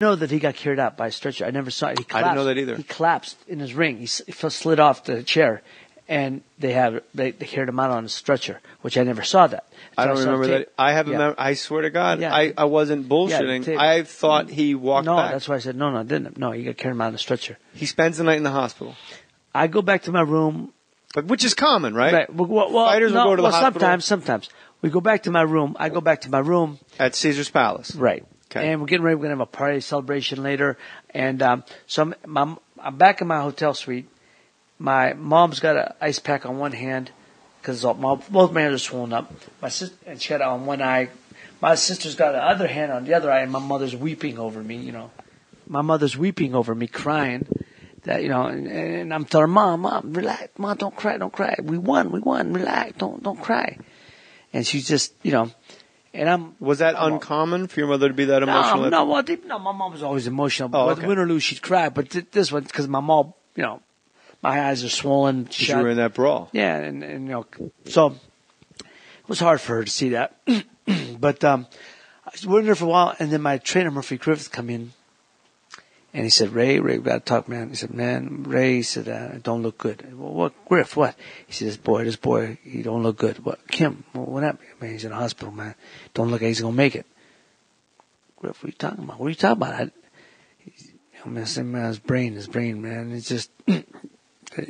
know that he got carried out by a stretcher. I never saw it. He collapsed. I didn't know that either. He collapsed in his ring. He slid off the chair, and they carried him out on a stretcher, which I never saw that. I don't remember that. I have I swear to God, I wasn't bullshitting. I thought he walked back. No, that's why I said, no, I didn't. No, he got carried out on a stretcher. He spends the night in the hospital. I go back to my room. Which is common, right? Right. Well, Fighters will go to the hospital. Sometimes. We go back to my room. I go back to my room. At Caesar's Palace. Right. Okay. And we're getting ready. We're going to have a party celebration later. And so I'm back in my hotel suite. My mom's got an ice pack on one hand because both my hands are swollen up. My sister, and she got it on one eye. My sister's got the other hand on the other eye, and my mother's weeping over me, you know. My mother's weeping over me, crying. That, you know, and I'm telling her, Mom, relax. Mom, don't cry. We won. Relax. Don't cry. And she's just, you know, and Was that uncommon for your mother to be that emotional? No, my mom was always emotional. Oh, Whether win or lose, she'd cry. But this one, because my mom, you know, my eyes are swollen. Because you were in that brawl. Yeah, and you know, so it was hard for her to see that. But we're in there for a while, and then my trainer, Murphy Griffith, come in. And he said, Ray, we got to talk, man. He said, man, Ray, he said, don't look good. Well, what, Griff, what? He said, this boy, he don't look good. What, Kim, what happened? Man, he's in the hospital, man. Don't look like he's going to make it. Griff, what are you talking about? What are you talking about? His brain, man. It's just, he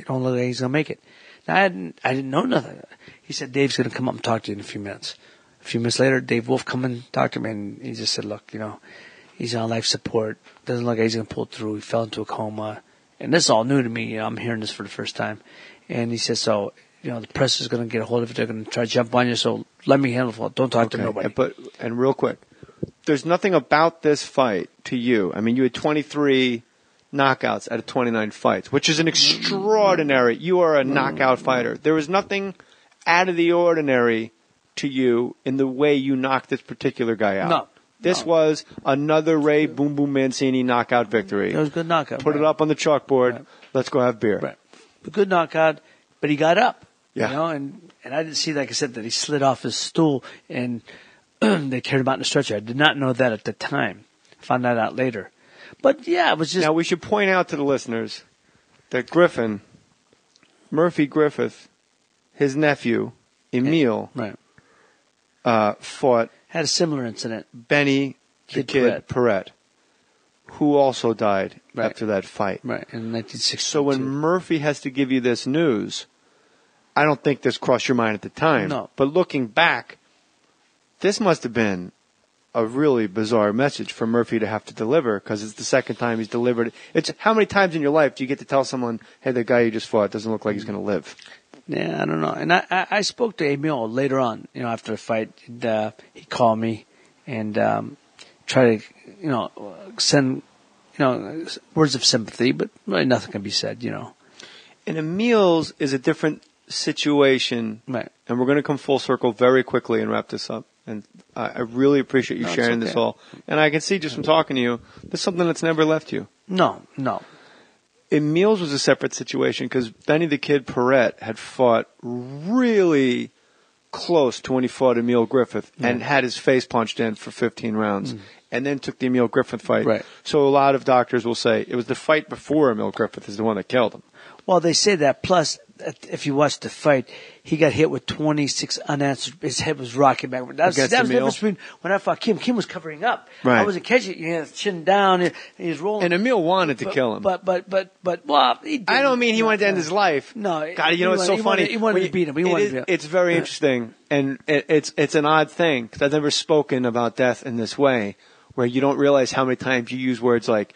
don't look like he's going to make it. Now, I didn't know nothing. He said, Dave's going to come up and talk to you in a few minutes. A few minutes later, Dave Wolf come and talked to me, and he just said, look, you know, he's on life support. Doesn't look like he's going to pull through. He fell into a coma. And this is all new to me. You know, I'm hearing this for the first time. And he said, so, you know, the press is going to get a hold of it. They're going to try to jump on you. So let me handle it. Don't talk to nobody. And real quick, there's nothing about this fight to you. I mean, you had 23 knockouts out of 29 fights, which is an extraordinary. You are a knockout fighter. There was nothing out of the ordinary to you in the way you knocked this particular guy out. No. This was another Ray Boom Boom Mancini knockout victory. It was a good knockout. Put it up on the chalkboard. Right. Let's go have beer. Right. A good knockout, but he got up. Yeah. You know, and I didn't see, like I said, that he slid off his stool and they carried him out in a stretcher. I did not know that at the time. Found that out later. But yeah, it was just. Now we should point out to the listeners that Murphy Griffith, his nephew, Emil, fought. Had a similar incident. Benny the Kid Perret, who also died after that fight. Right, in 1962. So when Murphy has to give you this news, I don't think this crossed your mind at the time. No. But looking back, this must have been a really bizarre message for Murphy to have to deliver because it's the second time he's delivered it. It's how many times in your life do you get to tell someone, hey, the guy you just fought doesn't look like he's going to live? Yeah, I don't know. And I spoke to Emil later on, you know, after the fight. And, he called me and tried to, you know, send, you know, words of sympathy, but really nothing can be said, you know. And Emil's is a different situation. Right. And we're going to come full circle very quickly and wrap this up. And I really appreciate you sharing this all. And I can see just from talking to you, there's something that's never left you. No. Emil's was a separate situation because Benny the Kid Perret had fought really close to when he fought Emil Griffith and had his face punched in for 15 rounds and then took the Emil Griffith fight. Right. So a lot of doctors will say it was the fight before Emil Griffith is the one that killed him. Well, they say that. Plus, if you watch the fight, he got hit with 26 unanswered. His head was rocking back. That was the difference between when I fought Kim. Kim was covering up. Right. I wasn't catching it. He had his chin down. He was rolling. And Emil wanted to kill him. But well, he didn't. I don't mean he wanted to end his life. No. God, you know what's so funny? He wanted to beat him. It's very interesting, and it's an odd thing because I've never spoken about death in this way, where you don't realize how many times you use words like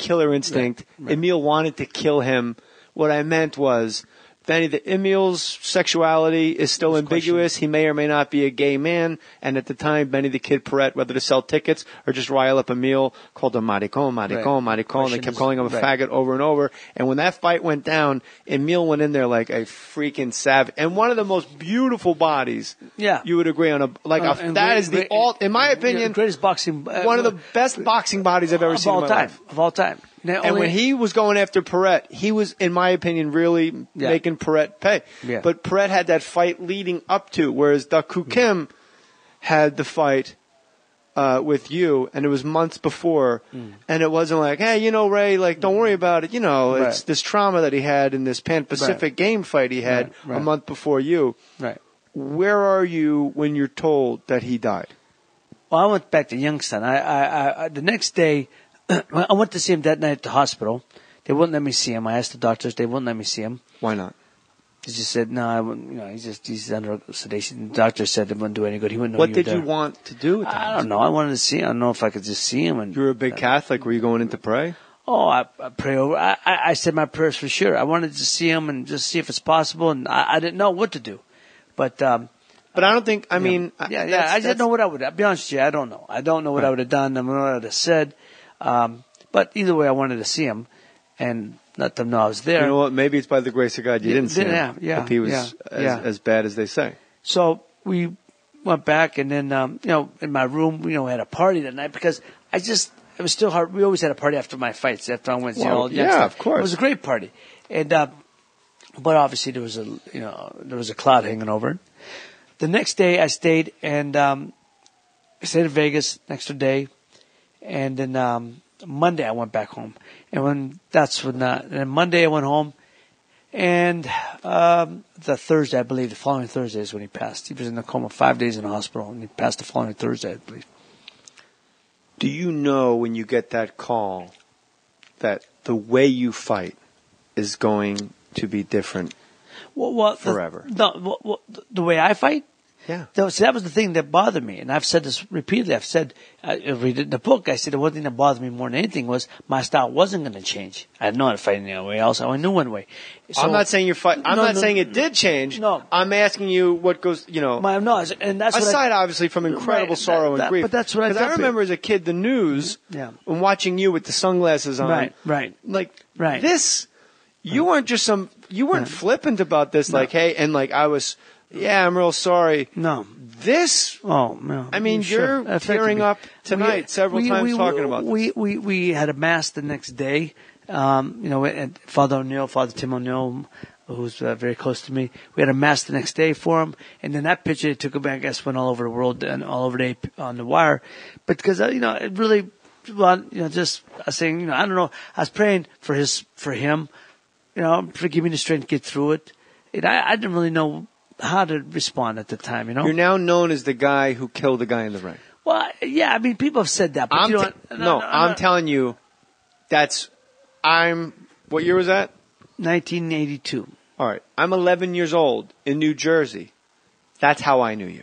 killer instinct. Right. Emil wanted to kill him. What I meant was, Benny, Emil's sexuality is still ambiguous. He may or may not be a gay man. And at the time, Benny the Kid Perret, whether to sell tickets or just rile up Emil, called him maricon. And they kept calling him a faggot over and over. And when that fight went down, Emil went in there like a freaking savage. And one of the most beautiful bodies. Yeah. You would agree on in my opinion, greatest boxing. One of the best boxing bodies I've ever seen in my life. Of all time. And when he was going after Perret, he was, in my opinion, really making Perret pay. Yeah. But Perret had that fight leading up to, whereas Daku Kim had the fight with you, and it was months before, and it wasn't like, hey, Ray, like, don't worry about it. It's this trauma that he had in this Pan-Pacific game fight he had a month before you. Right. Where are you when you're told that he died? Well, I went back to Youngstown. I the next day, I went to see him that night at the hospital. They wouldn't let me see him. I asked the doctors. They wouldn't let me see him. Why not? He just said, no, I wouldn't, he's under sedation. The doctor said it wouldn't do any good. He wouldn't know What you were did you there. want to do with him? I don't know. I wanted to see him. I don't know if I could just see him. And you were a big Catholic. Were you going in to pray? Oh, I pray over. I said my prayers for sure. I wanted to see him and just see if it's possible. And I didn't know what to do. But I don't think, I didn't know what I would, I'll be honest with you, I don't know. I don't know what I would have done. I don't know what I would have said. But either way, I wanted to see him and let them know I was there. You know what? Maybe it's by the grace of God you didn't see him. Yeah. If he was as bad as they say. So we went back and then, in my room, we had a party that night because it was still hard. We always had a party after my fights, after I went, of course. It was a great party. And, but obviously there was a cloud hanging over it. The next day I stayed and, I stayed in Vegas next day. And then, Monday I went back home. And then Monday I went home. And, the Thursday, I believe, the following Thursday is when he passed. He was in a coma 5 days in the hospital and he passed the following Thursday, I believe. Do you know when you get that call that the way you fight is going to be different forever? The way I fight? Yeah. So that was the thing that bothered me. And I've said this repeatedly. I've said, I read it in the book, I said the one thing that bothered me more than anything was my style wasn't going to change. I didn't know how to fight any other way else. I only knew one way. So, I'm not saying saying it did change. No. I'm asking you what goes, and that's aside obviously from incredible sorrow and grief. But that's what I Because I remember as a kid the news and watching you with the sunglasses on. Right. This, you weren't just you weren't flippant about this like, hey, and like I was, I'm real sorry. No. This, no. I mean, you're tearing up tonight several times talking about this. We had a mass the next day. And Father Tim O'Neill, who's very close to me, we had a mass the next day for him. And then that picture they took, I guess, went all over the world and all over on the wire. But because, it really, just I was saying, I don't know, I was praying for him, for giving me the strength to get through it. And I didn't really know how to respond at the time, You're now known as the guy who killed the guy in the ring. Well, yeah, I mean, people have said that, but I'm telling you, what year was that? 1982. All right. I'm 11 years old in New Jersey. That's how I knew you.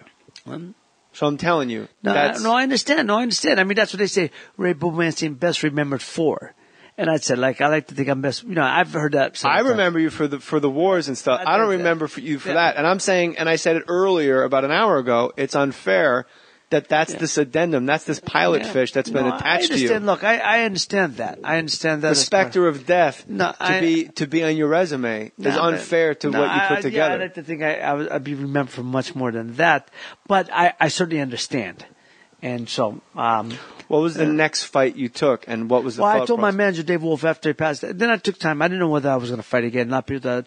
So I'm telling you. I understand. I mean, that's what they say. Ray Boom Boom Mancini best remembered for. And I said, I like to think I'm best. I've heard that. I remember you for the wars and stuff. I don't remember you for that. And I'm saying, and I said it earlier about an hour ago, it's unfair that's this addendum, that's this pilot fish that's been attached to you. Look, I understand that. The specter of death to be on your resume is unfair to what you put together. I'd like to think I'd be remembered for much more than that. But I certainly understand. And so, what was the next fight you took, and what was the thought I told process? my manager, Dave Wolf, after he passed, then I took time. I didn't know whether I was going to fight again, whether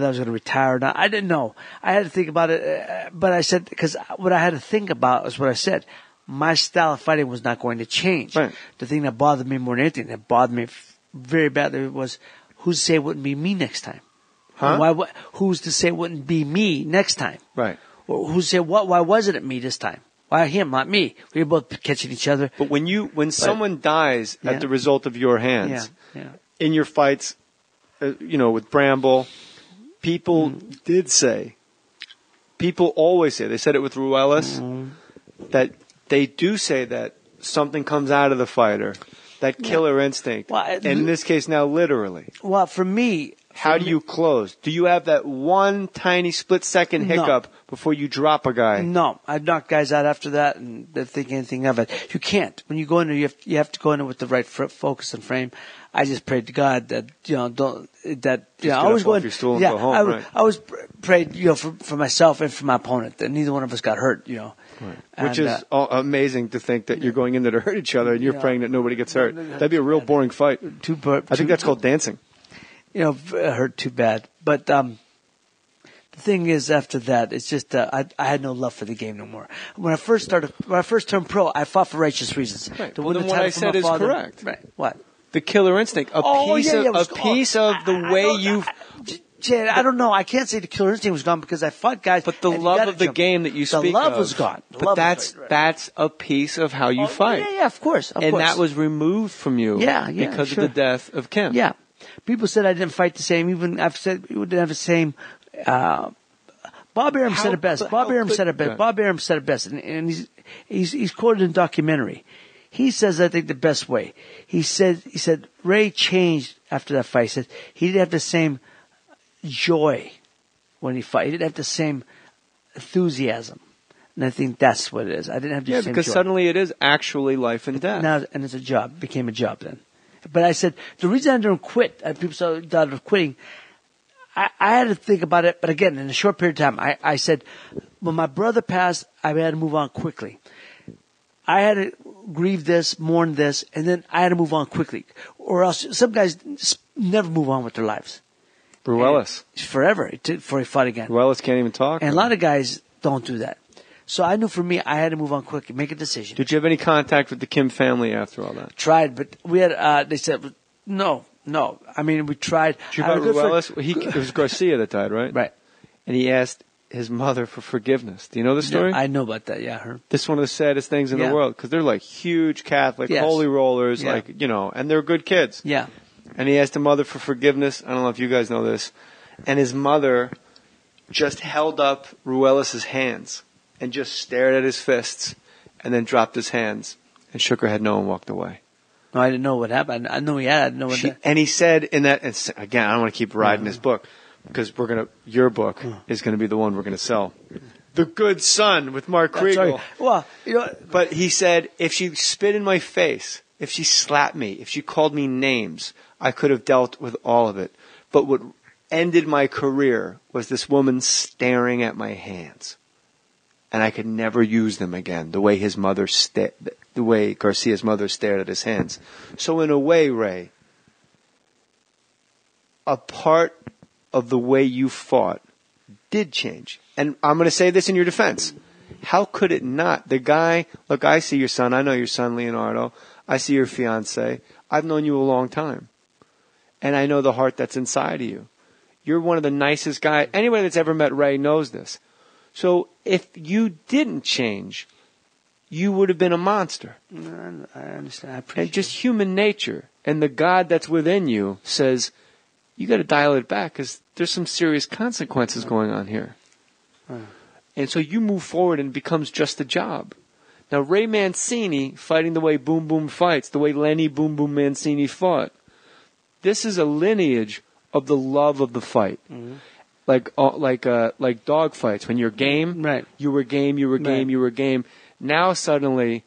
I was going to retire or not. I didn't know. I had to think about it, but I said, because what I had to think about is what I said. My style of fighting was not going to change. Right. The thing that bothered me more than anything, that bothered me very badly, was who's to say it wouldn't be me next time? Huh? Who's to say it wouldn't be me next time? Right. Or who's to say, why wasn't it me this time? Why him, not me? We were both catching each other. But when someone dies at the result of your hands, in your fights, with Bramble, people always say, they said it with Ruelas, that they do say that something comes out of the fighter, that killer instinct, and in this case now literally. Well, for me... How do you close? Do you have that one tiny split-second hiccup before you drop a guy? No. I'd knock guys out after that and don't think anything of it. You can't. When you go in there, you have to go in there with the right focus and frame. I just prayed to God that, I always go in. Your stool and go home, I always prayed, for myself and for my opponent, that neither one of us got hurt, Right. Which is amazing to think that you're going in there to hurt each other and you're praying that nobody gets hurt. That'd be a real boring fight. I think that's called dancing. It hurt too bad. But the thing is, after that, it's just I had no love for the game no more. When I first turned pro, I fought for righteous reasons. Right. To Well, win then the what title I from said my is father. correct. Right. What? The killer instinct. A piece of the way you. Jay, I don't know. I can't say the killer instinct was gone because I fought guys. But the love of the game that you speak of. The love was gone. But that's a piece of how you fight. Yeah, of course. And that was removed from you because of the death of Kim. Yeah. People said I didn't fight the same. Even I've said we didn't have the same. Bob Arum said it best. Bob Arum said it best. And he's quoted in a documentary. He says, I think, the best way. He said Ray changed after that fight. He said he didn't have the same joy when he fought. He didn't have the same enthusiasm. And I think that's what it is. I didn't have the same joy. Yeah, because suddenly it is actually life and death. Now, and it's a job. It became a job then. But I said, the reason I didn't quit, people thought of quitting, I had to think about it. But again, in a short period of time, I said, when my brother passed, I had to move on quickly. I had to grieve this, mourn this, and then I had to move on quickly. Or else some guys never move on with their lives. Ruelas. Forever, before he fought again. Ruelas can't even talk. And a lot of guys don't do that. So I knew for me, I had to move on quickly, make a decision. Did you have any contact with the Kim family after all that? Tried, but we had, they said, no. I mean, we tried. Did you about Ruelas? It was Garcia that died, right? Right. And he asked his mother for forgiveness. Do you know the story? Yeah, I know about that, yeah. This is one of the saddest things in the world, because they're like huge Catholic, holy rollers, and they're good kids. Yeah. And he asked the mother for forgiveness. I don't know if you guys know this. And his mother just held up Ruelas' hands and just stared at his fists and then dropped his hands and shook her head no and walked away. No, I didn't know what happened. I knew he had. I didn't know what happened. And he said in that, and again, I don't want to keep riding his book, because your book is going to be the one we're going to sell. The Good Son with Mark Kriegel. Well, but he said, if she spit in my face, if she slapped me, if she called me names, I could have dealt with all of it. But what ended my career was this woman staring at my hands. And I could never use them again, the way the way Garcia's mother stared at his hands. So in a way, Ray, a part of the way you fought did change. And I'm going to say this in your defense. How could it not? The guy, look, I see your son. I know your son, Leonardo. I see your fiance. I've known you a long time. And I know the heart that's inside of you. You're one of the nicest guys. Anybody that's ever met Ray knows this. So if you didn't change, you would have been a monster. I understand. I appreciate and just human nature. And the God that's within you says, you got to dial it back because there's some serious consequences going on here. And so you move forward and it becomes just a job. Now, Ray Mancini fighting the way Boom Boom fights, the way Lenny Boom Boom Mancini fought, this is a lineage of the love of the fight. Mm-hmm. Like dog fights. When you're game, right. you were game, you were game, you were game. Now suddenly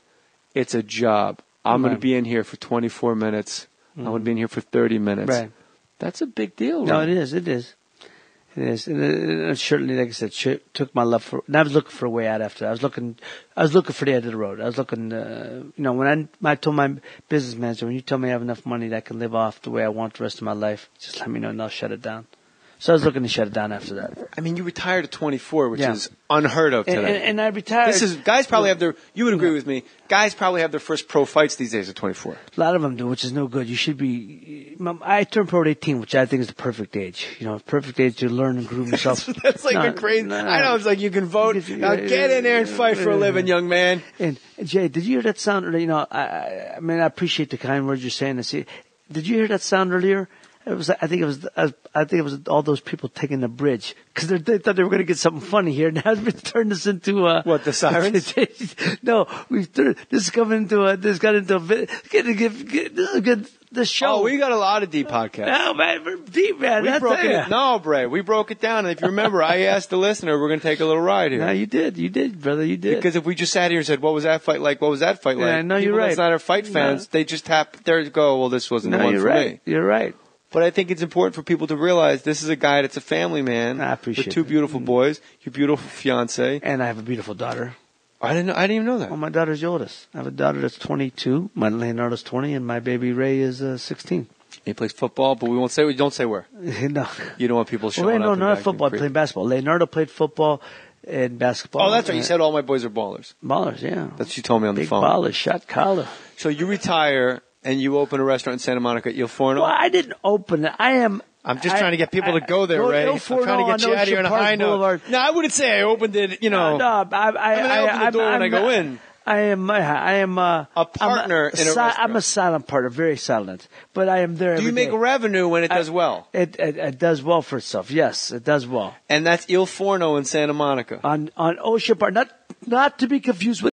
it's a job. I'm going to be in here for 24 minutes. I'm going to be in here for 30 minutes. Right. That's a big deal. No, right? it is. And it certainly, like I said, took my love for. And I was looking for a way out after that. I was looking for the end of the road. I was looking, when I told my business manager, when you tell me I have enough money that I can live off the way I want the rest of my life, just let me know and I'll shut it down. So I was looking to shut it down after that. I mean, you retired at 24, which is unheard of today. And I retired. Guys probably have you would agree with me, guys probably have their first pro fights these days at 24. A lot of them do, which is no good. You should be, I turned pro at 18, which I think is the perfect age. Perfect age to learn and groom yourself. That's like crazy. I know, it's like you can vote. Now get in there and fight for a living, young man. And Jay, did you hear that sound? I appreciate the kind words you're saying. Did you hear that sound earlier? I think it was all those people taking the bridge because they thought they were going to get something funny here. Now we've turned this into what, the sirens? No, this got into the show. Oh, we got a lot of deep podcasts. No, man, we're deep, man. Bray, we broke it down. And if you remember, I asked the listener, we're going to take a little ride here. No, you did, brother, you did. Because if we just sat here and said, what was that fight like? What was that fight like? Yeah, no, you're right. That's not our fight fans. They just tap there to go, well, this wasn't the one for me. You're right. But I think it's important for people to realize this is a guy that's a family man. I appreciate it. With two beautiful boys, your beautiful fiance. And I have a beautiful daughter. I didn't even know that. Well, my daughter's the oldest. I have a daughter that's 22. My Leonardo's 20, and my baby Ray is 16. He plays football, but we won't say. Don't say where. No. You don't want people showing Well, up. no, and not acting football. creepy. Playing basketball. Leonardo played football and basketball. Oh, that's right. You said all my boys are ballers. Ballers, yeah. That's what you told me on the Big phone. ballers, shot collar. So you retire and you open a restaurant in Santa Monica, Il Forno. Well, I didn't open it. I'm just trying to get people to go there, Ray. I'm trying to get you out of here on a high note. No, I wouldn't say I opened it, No, I open the door when I go in. I am a partner in a restaurant. I'm a silent partner, very silent. But I am there. Do you make revenue when it does well? It does well for itself. Yes, it does well. And that's Il Forno in Santa Monica. On Ocean Park, not to be confused with